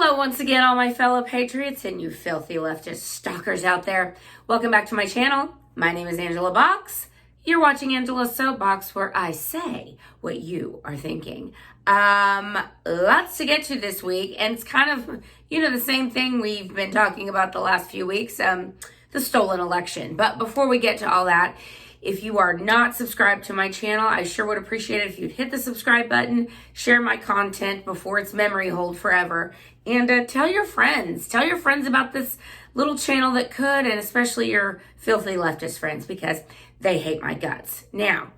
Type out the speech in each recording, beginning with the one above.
Hello once again, all my fellow patriots and you filthy leftist stalkers out there. Welcome back to my channel. My name is Angela Box. You're watching Angela's Soapbox, where I say what you are thinking. Lots to get to this week, and it's kind of, the same thing we've been talking about the last few weeks, the stolen election. But before we get to all that, if you are not subscribed to my channel, I sure would appreciate it if you'd hit the subscribe button, share my content before it's memory hold forever, and tell your friends. Tell your friends about this little channel that could, and especially your filthy leftist friends, because they hate my guts. Now,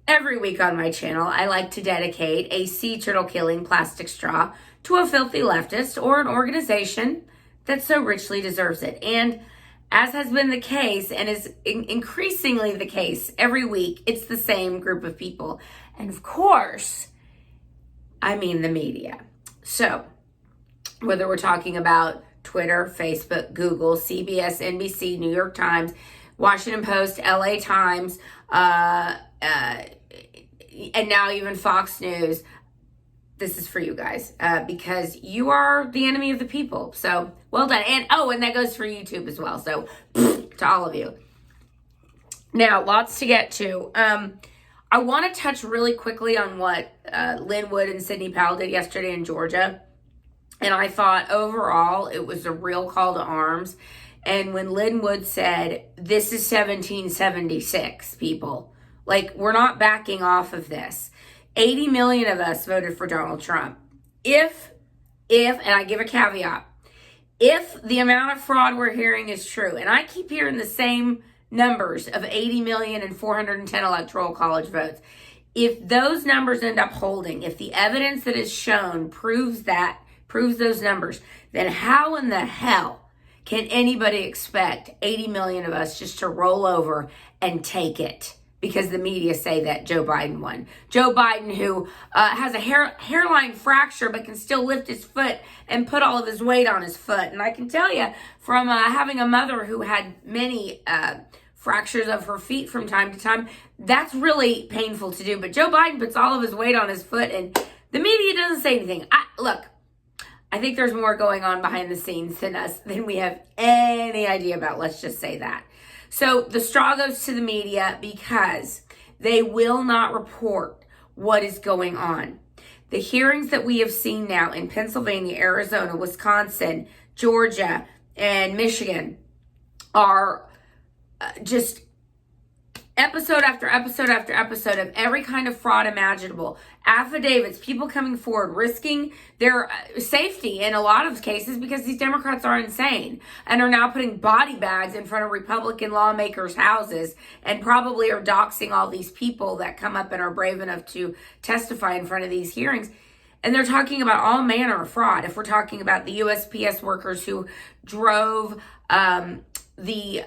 every week on my channel, I like to dedicate a sea turtle killing plastic straw to a filthy leftist or an organization that so richly deserves it. And as has been the case, and is increasingly the case every week, it's the same group of people. And of course, I mean the media. So, whether we're talking about Twitter, Facebook, Google, CBS, NBC, New York Times, Washington Post, LA Times, and now even Fox News, this is for you guys, because you are the enemy of the people. So, well done. And that goes for YouTube as well. So, to all of you. Now, lots to get to. I want to touch really quickly on what Lynn Wood and Sidney Powell did yesterday in Georgia. And I thought overall it was a real call to arms. And when Lynn Wood said, this is 1776, people, like, we're not backing off of this. 80 million of us voted for Donald Trump. If, and I give a caveat, if the amount of fraud we're hearing is true, and I keep hearing the same numbers of 80 million and 410 electoral college votes, if those numbers end up holding, if the evidence that is shown proves those numbers, then how in the hell can anybody expect 80 million of us just to roll over and take it? Because the media say that Joe Biden won. Joe Biden, who has a hairline fracture but can still lift his foot and put all of his weight on his foot. And I can tell you from having a mother who had many fractures of her feet from time to time, that's really painful to do. But Joe Biden puts all of his weight on his foot and the media doesn't say anything. I think there's more going on behind the scenes than we have any idea about. Let's just say that. So the straw goes to the media because they will not report what is going on. The hearings that we have seen now in Pennsylvania, Arizona, Wisconsin, Georgia, and Michigan are just episode after episode after episode of every kind of fraud imaginable. Affidavits, people coming forward, risking their safety in a lot of cases because these Democrats are insane and are now putting body bags in front of Republican lawmakers' houses and probably are doxing all these people that come up and are brave enough to testify in front of these hearings. And they're talking about all manner of fraud. If we're talking about the USPS workers who drove the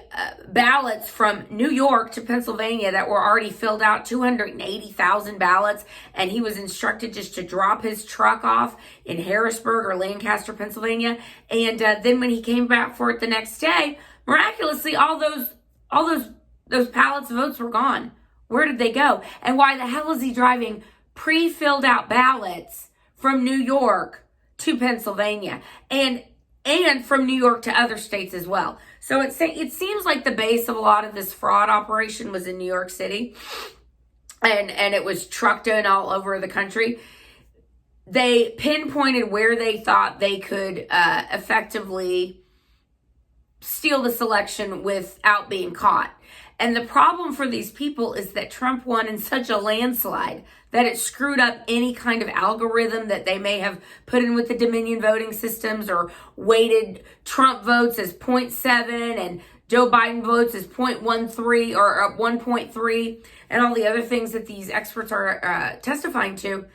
ballots from New York to Pennsylvania that were already filled out, 280,000 ballots, and he was instructed just to drop his truck off in Harrisburg or Lancaster, Pennsylvania, and then when he came back for it the next day, miraculously all those pallets of votes were gone. Where did they go? And why the hell is he driving pre-filled out ballots from New York to Pennsylvania and from New York to other states as well? So it seems like the base of a lot of this fraud operation was in New York City, and it was trucked in all over the country. They pinpointed where they thought they could effectively steal this election without being caught. And the problem for these people is that Trump won in such a landslide that it screwed up any kind of algorithm that they may have put in with the Dominion voting systems, or weighted Trump votes as 0.7 and Joe Biden votes as 0.13 or 1.3 and all the other things that these experts are testifying to.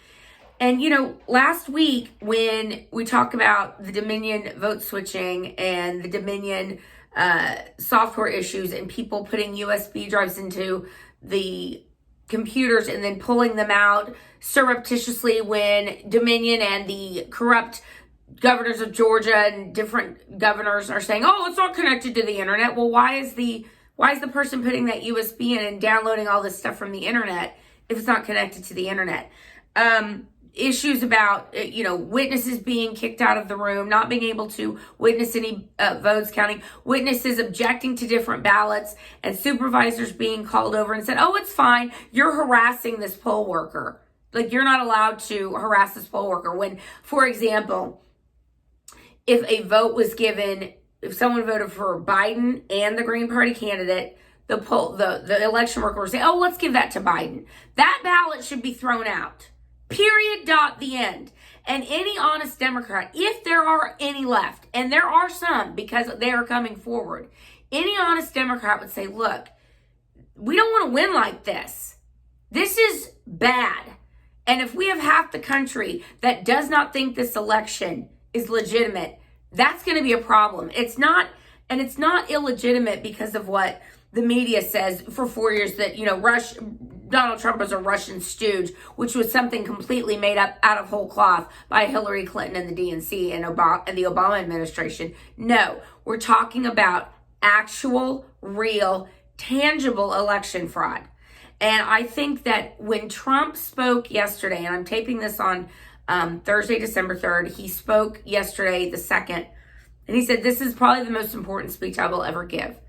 And, last week when we talk about the Dominion vote switching and the Dominion software issues and people putting USB drives into the computers and then pulling them out surreptitiously when Dominion and the corrupt governors of Georgia and different governors are saying, oh, it's not connected to the internet. Well, why is the person putting that USB in and downloading all this stuff from the internet if it's not connected to the internet? issues about, witnesses being kicked out of the room, not being able to witness any votes counting, witnesses objecting to different ballots, and supervisors being called over and said, oh, it's fine, you're harassing this poll worker. Like, you're not allowed to harass this poll worker. When, for example, if a vote was given, if someone voted for Biden and the Green Party candidate, the election worker would say, oh, let's give that to Biden. That ballot should be thrown out. Period. Dot. The end. And any honest Democrat, if there are any left, and there are some because they are coming forward, any honest Democrat would say, look, we don't want to win like this. This is bad. And if we have half the country that does not think this election is legitimate, that's going to be a problem. It's not illegitimate because of what the media says for 4 years that, Donald Trump was a Russian stooge, which was something completely made up out of whole cloth by Hillary Clinton and the DNC and the Obama administration. No, we're talking about actual, real, tangible election fraud. And I think that when Trump spoke yesterday, and I'm taping this on Thursday, December 3rd, he spoke yesterday, the 2nd, and he said, this is probably the most important speech I will ever give.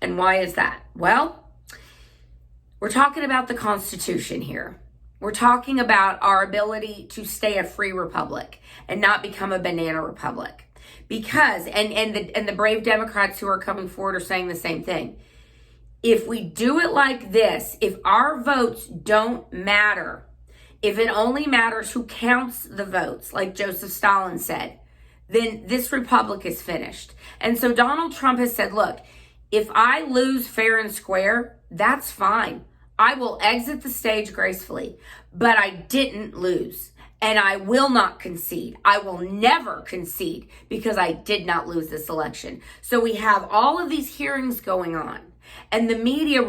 And why is that? Well, we're talking about the Constitution here. We're talking about our ability to stay a free republic and not become a banana republic. Because, and the brave Democrats who are coming forward are saying the same thing. If we do it like this, if our votes don't matter, if it only matters who counts the votes, like Joseph Stalin said, then this republic is finished. And so Donald Trump has said, look, if I lose fair and square, that's fine. I will exit the stage gracefully, but I didn't lose. And I will not concede. I will never concede because I did not lose this election. So we have all of these hearings going on, and the media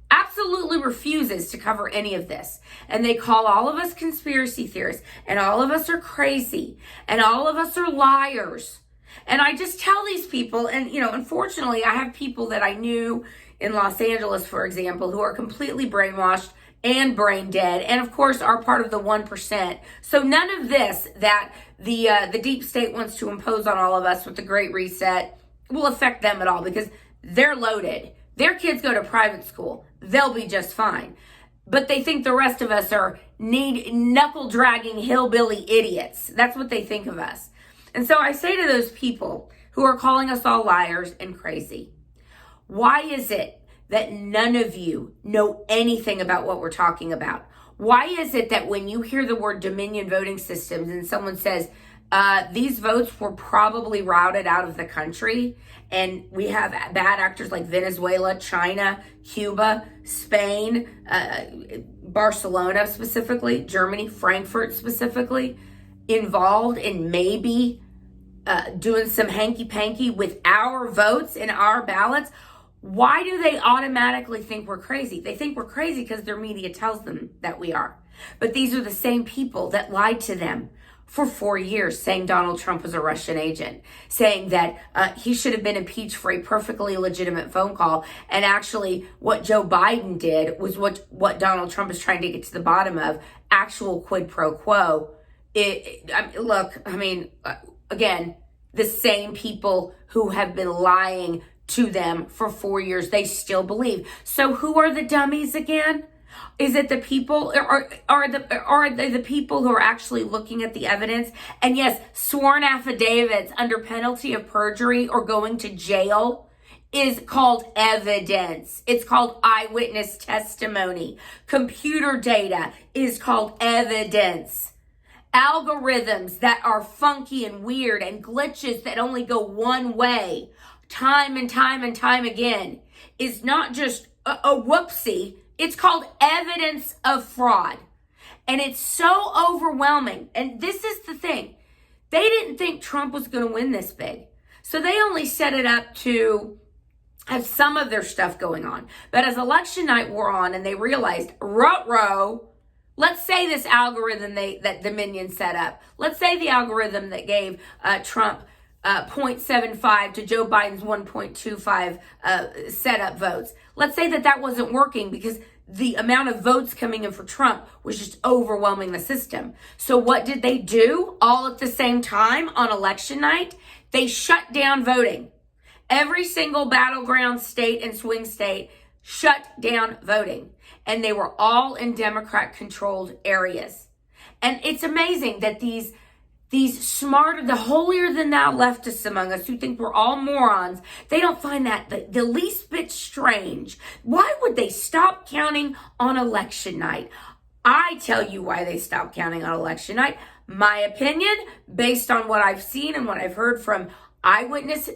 absolutely refuses to cover any of this. And they call all of us conspiracy theorists, and all of us are crazy, and all of us are liars. And I just tell these people, and unfortunately, I have people that I knew in Los Angeles, for example, who are completely brainwashed and brain dead, and of course are part of the 1%. So none of this that the deep state wants to impose on all of us with the Great Reset will affect them at all, because they're loaded. Their kids go to private school. They'll be just fine. But they think the rest of us are knuckle-dragging hillbilly idiots. That's what they think of us. And so I say to those people who are calling us all liars and crazy, why is it that none of you know anything about what we're talking about? Why is it that when you hear the word Dominion voting systems and someone says, these votes were probably routed out of the country, and we have bad actors like Venezuela, China, Cuba, Spain, Barcelona specifically, Germany, Frankfurt specifically, involved in maybe doing some hanky-panky with our votes and our ballots? Why do they automatically think we're crazy? They think we're crazy because their media tells them that we are. But these are the same people that lied to them for 4 years, saying Donald Trump was a Russian agent, saying that he should have been impeached for a perfectly legitimate phone call. And actually, what Joe Biden did was what Donald Trump is trying to get to the bottom of, actual quid pro quo. Again, the same people who have been lying to them for 4 years, they still believe. So who are the dummies again? Is it the people, or are they the people who are actually looking at the evidence? And yes, sworn affidavits under penalty of perjury or going to jail is called evidence. It's called eyewitness testimony. Computer data is called evidence. Algorithms that are funky and weird and glitches that only go one way time and time and time again is not just a whoopsie. It's called evidence of fraud. And it's so overwhelming. And this is the thing. They didn't think Trump was going to win this big. So they only set it up to have some of their stuff going on. But as election night wore on and they realized, ruh-roh, let's say this algorithm that Dominion set up, let's say the algorithm that gave Trump 0.75 to Joe Biden's 1.25 setup votes. Let's say that wasn't working because the amount of votes coming in for Trump was just overwhelming the system. So what did they do all at the same time on election night? They shut down voting. Every single battleground state and swing state shut down voting. And they were all in Democrat-controlled areas. And it's amazing that these smarter, the holier-than-thou leftists among us who think we're all morons, they don't find that the least bit strange. Why would they stop counting on election night? I tell you why they stopped counting on election night. My opinion, based on what I've seen and what I've heard from eyewitness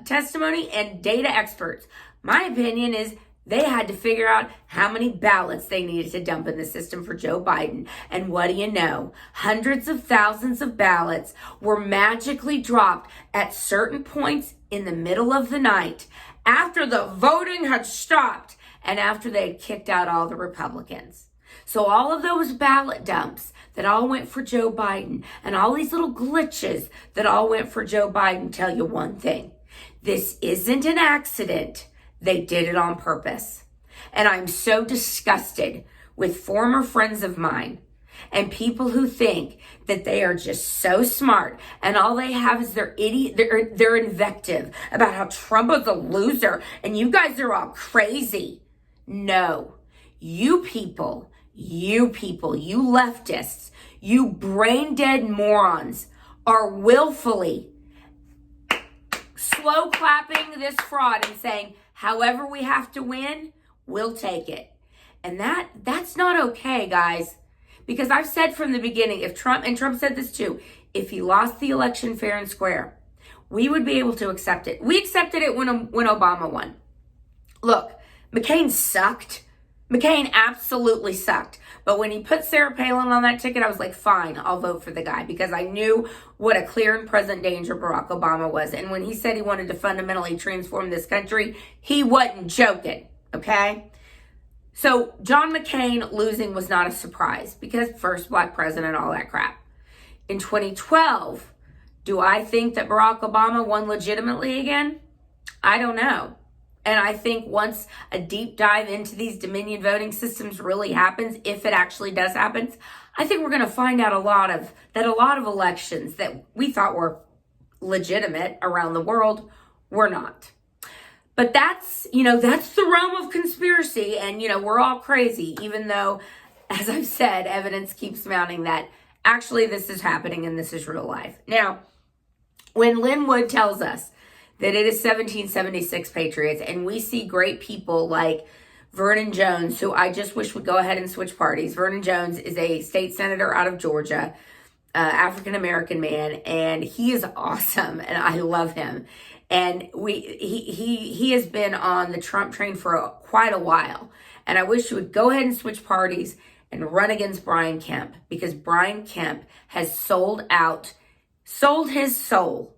testimony and data experts, my opinion is they had to figure out how many ballots they needed to dump in the system for Joe Biden. And what do you know? Hundreds of thousands of ballots were magically dropped at certain points in the middle of the night after the voting had stopped and after they had kicked out all the Republicans. So all of those ballot dumps that all went for Joe Biden and all these little glitches that all went for Joe Biden tell you one thing. This isn't an accident. They did it on purpose. And I'm so disgusted with former friends of mine and people who think that they are just so smart and all they have is their invective about how Trump is a loser and you guys are all crazy. No, you people, you leftists, you brain dead morons are willfully slow clapping this fraud and saying, however we have to win, we'll take it. And that's not okay, guys. Because I've said from the beginning, if Trump, and Trump said this too, if he lost the election fair and square, we would be able to accept it. We accepted it when Obama won. Look, McCain sucked. McCain absolutely sucked. But when he put Sarah Palin on that ticket, I was like, fine, I'll vote for the guy. Because I knew what a clear and present danger Barack Obama was. And when he said he wanted to fundamentally transform this country, he wasn't joking, okay? So John McCain losing was not a surprise. Because first black president, all that crap. In 2012, do I think that Barack Obama won legitimately again? I don't know. And I think once a deep dive into these Dominion voting systems really happens, if it actually does happen, I think we're going to find out a lot of elections that we thought were legitimate around the world were not. But that's the realm of conspiracy. And, we're all crazy, even though, as I've said, evidence keeps mounting that actually this is happening and this is real life. Now, when Lynn Wood tells us that it is 1776 Patriots, and we see great people like Vernon Jones, who I just wish would go ahead and switch parties. Vernon Jones is a state senator out of Georgia, African-American man, and he is awesome, and I love him. And he has been on the Trump train for quite a while, and I wish he would go ahead and switch parties and run against Brian Kemp, because Brian Kemp has sold his soul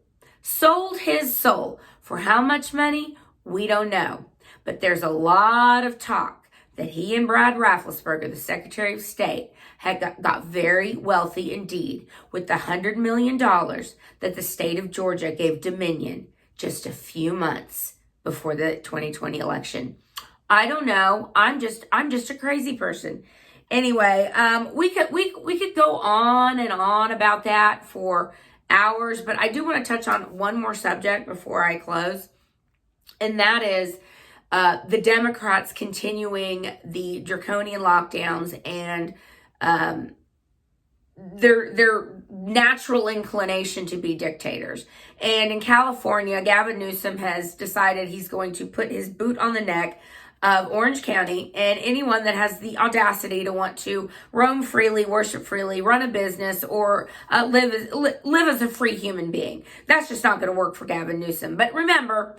for how much money? We don't know. But there's a lot of talk that he and Brad Raffensperger, the Secretary of State, had got very wealthy indeed with the $100 million that the state of Georgia gave Dominion just a few months before the 2020 election. I don't know. I'm just a crazy person. Anyway, we could go on and on about that for hours, but I do want to touch on one more subject before I close, and that is the Democrats continuing the draconian lockdowns and their natural inclination to be dictators. And in California, Gavin Newsom has decided he's going to put his boot on the neck of Orange County and anyone that has the audacity to want to roam freely, worship freely, run a business, or live as a free human being. That's just not going to work for Gavin Newsom. But remember,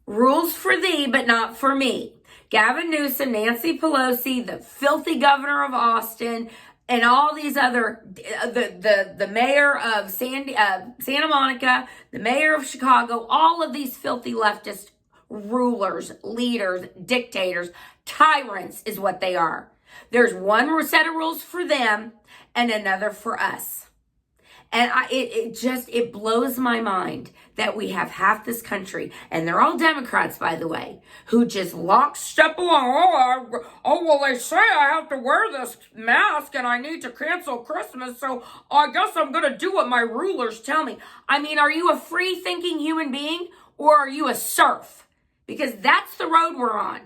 rules for thee, but not for me. Gavin Newsom, Nancy Pelosi, the filthy governor of Austin, and all these other, the mayor of Santa Monica, the mayor of Chicago, all of these filthy leftist rulers, leaders, dictators, tyrants is what they are. There's one set of rules for them and another for us. And it blows my mind that we have half this country, and they're all Democrats, by the way, who just lockstep along. Well, they say I have to wear this mask and I need to cancel Christmas, so I guess I'm going to do what my rulers tell me. I mean, are you a free-thinking human being, or are you a serf? Because that's the road we're on.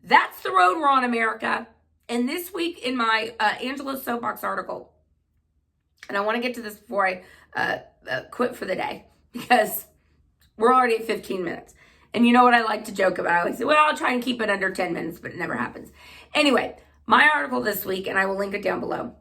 That's the road we're on, America. And this week in my Angela's Soapbox article, and I want to get to this before I quit for the day, because we're already at 15 minutes. And you know what I like to joke about? I like to say, well, I'll try and keep it under 10 minutes, but it never happens. Anyway, my article this week, and I will link it down below.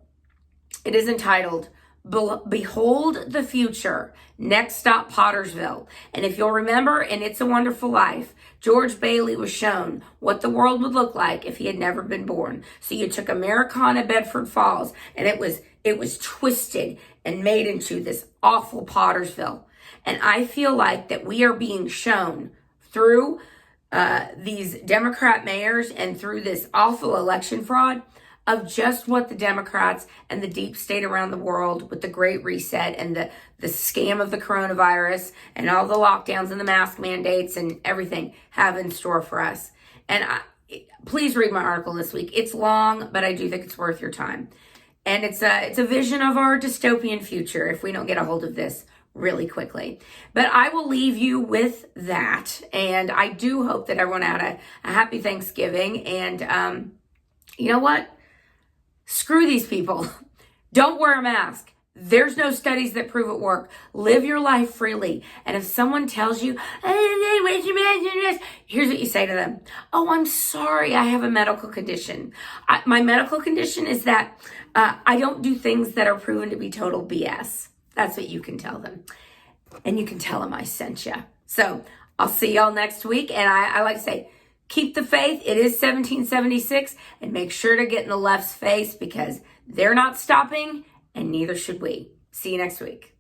It is entitled, Behold the Future, Next Stop Pottersville. And if you'll remember, in It's a Wonderful Life, George Bailey was shown what the world would look like if he had never been born. So you took Americana, Bedford Falls, and it was twisted and made into this awful Pottersville. And I feel like that we are being shown through these Democrat mayors and through this awful election fraud of just what the Democrats and the deep state around the world with the Great Reset and the scam of the coronavirus and all the lockdowns and the mask mandates and everything have in store for us. And please read my article this week. It's long, but I do think it's worth your time. And it's a vision of our dystopian future if we don't get a hold of this really quickly. But I will leave you with that. And I do hope that everyone had a happy Thanksgiving. And you know what? Screw these people. Don't wear a mask. There's no studies that prove it work. Live your life freely. And if someone tells you, here's what you say to them. Oh, I'm sorry. I have a medical condition. My medical condition is that I don't do things that are proven to be total BS. That's what you can tell them. And you can tell them I sent you. So I'll see y'all next week. And I like to say, keep the faith. It is 1776. And make sure to get in the left's face, because they're not stopping and neither should we. See you next week.